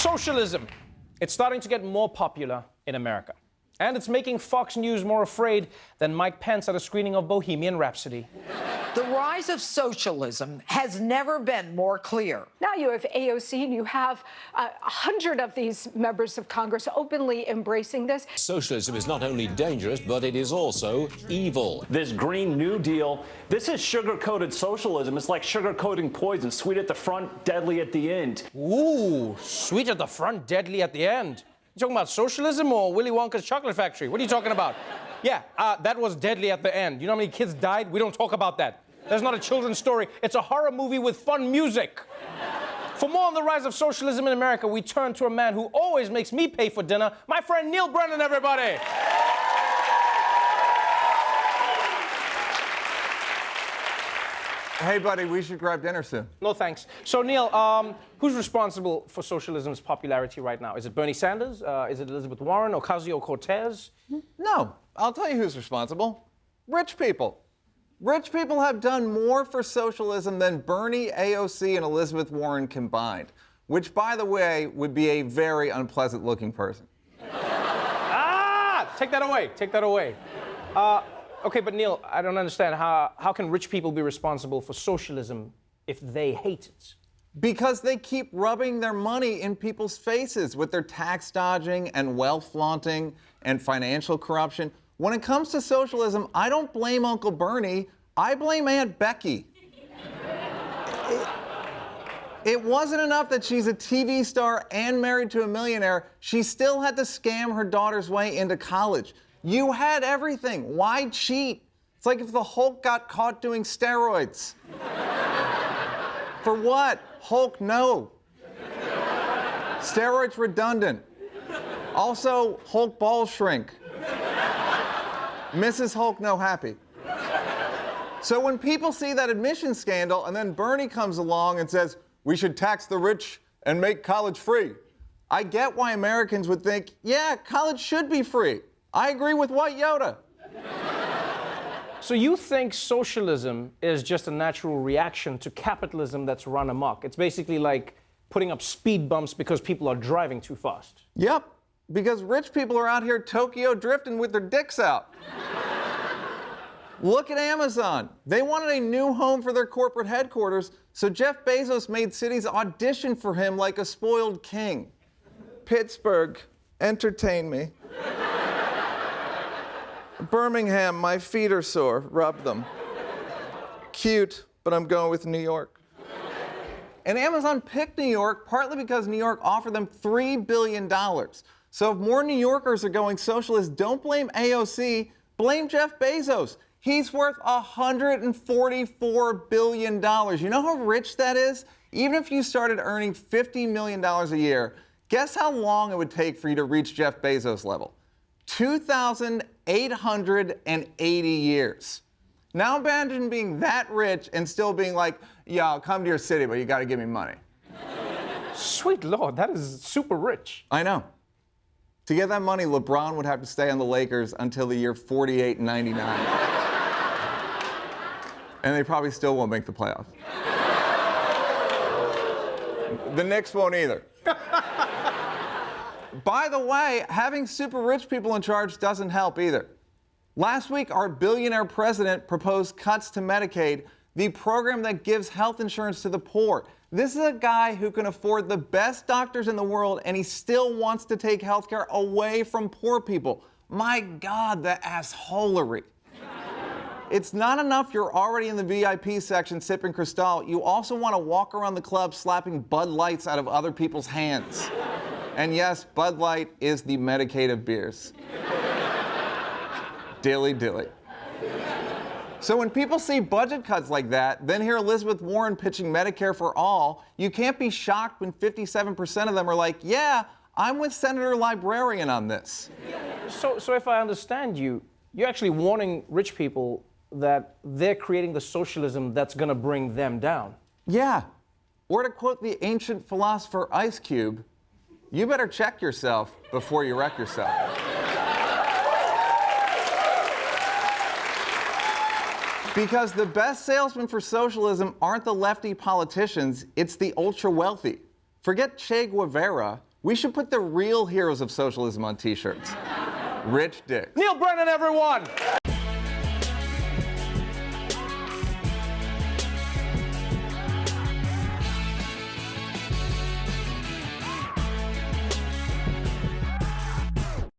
Socialism. It's starting to get more popular in America. And it's making Fox News more afraid than Mike Pence at a screening of Bohemian Rhapsody. The rise of socialism has never been more clear. Now you have AOC and you have 100 of these members of Congress openly embracing this. Socialism is not only dangerous, but it is also evil. This Green New Deal, this is sugar-coated socialism. It's like sugar-coating poison, sweet at the front, deadly at the end. Ooh, sweet at the front, deadly at the end. You talking about socialism or Willy Wonka's chocolate factory? What are you talking about? Yeah, that was deadly at the end. You know how many kids died? We don't talk about that. That's not a children's story. It's a horror movie with fun music. For more on the rise of socialism in America, we turn to a man who always makes me pay for dinner, my friend Neal Brennan, everybody. Hey, buddy, we should grab dinner soon. No, thanks. So, Neal, who's responsible for socialism's popularity right now? Is it Bernie Sanders? Is it Elizabeth Warren? Ocasio-Cortez? No, I'll tell you who's responsible. Rich people. Rich people have done more for socialism than Bernie, AOC, and Elizabeth Warren combined, which, by the way, would be a very unpleasant-looking person. Take that away. Take that away. Okay, but Neal, I don't understand. How can rich people be responsible for socialism if they hate it? Because they keep rubbing their money in people's faces with their tax dodging and wealth flaunting and financial corruption. When it comes to socialism, I don't blame Uncle Bernie, I blame Aunt Becky. It wasn't enough that she's a TV star and married to a millionaire. She still had to scam her daughter's way into college. You had everything. Why cheat? It's like if the Hulk got caught doing steroids. For what? Hulk, no. Steroids redundant. Also, Hulk balls shrink. Mrs. Hulk no happy. So when people see that admission scandal and then Bernie comes along and says, we should tax the rich and make college free, I get why Americans would think, yeah, college should be free. I agree with White Yoda. So you think socialism is just a natural reaction to capitalism that's run amok? It's basically like putting up speed bumps because people are driving too fast. Yep, because rich people are out here Tokyo drifting with their dicks out. Look at Amazon. They wanted a new home for their corporate headquarters, so Jeff Bezos made cities audition for him like a spoiled king. Pittsburgh, entertain me. Birmingham, my feet are sore, rub them. Cute, but I'm going with New York. And Amazon picked New York partly because New York offered them $3 billion. So if more New Yorkers are going socialist, don't blame AOC, blame Jeff Bezos. He's worth $144 billion. You know how rich that is? Even if you started earning $50 million a year, guess how long it would take for you to reach Jeff Bezos' level? 2,880 years. Now imagine being that rich and still being like, yeah, I'll come to your city, but you gotta give me money. Sweet Lord, that is super rich. I know. To get that money, LeBron would have to stay on the Lakers until the year 48 and 99. And they probably still won't make the playoffs. The Knicks won't either. By the way, having super rich people in charge doesn't help either. Last week, our billionaire president proposed cuts to Medicaid, the program that gives health insurance to the poor. This is a guy who can afford the best doctors in the world, and he still wants to take health care away from poor people. My God, the assholery. It's not enough you're already in the VIP section sipping Cristal. You also want to walk around the club slapping Bud Lights out of other people's hands. And yes, Bud Light is the Medicaid of beers. Dilly dilly. So when people see budget cuts like that, then hear Elizabeth Warren pitching Medicare for all, you can't be shocked when 57% of them are like, yeah, I'm with Senator Librarian on this. So if I understand you, you're actually warning rich people that they're creating the socialism that's gonna bring them down. Yeah. Or to quote the ancient philosopher Ice Cube, you better check yourself before you wreck yourself. Because the best salesmen for socialism aren't the lefty politicians, it's the ultra-wealthy. Forget Che Guevara. We should put the real heroes of socialism on t-shirts. Rich dicks. Neal Brennan, everyone!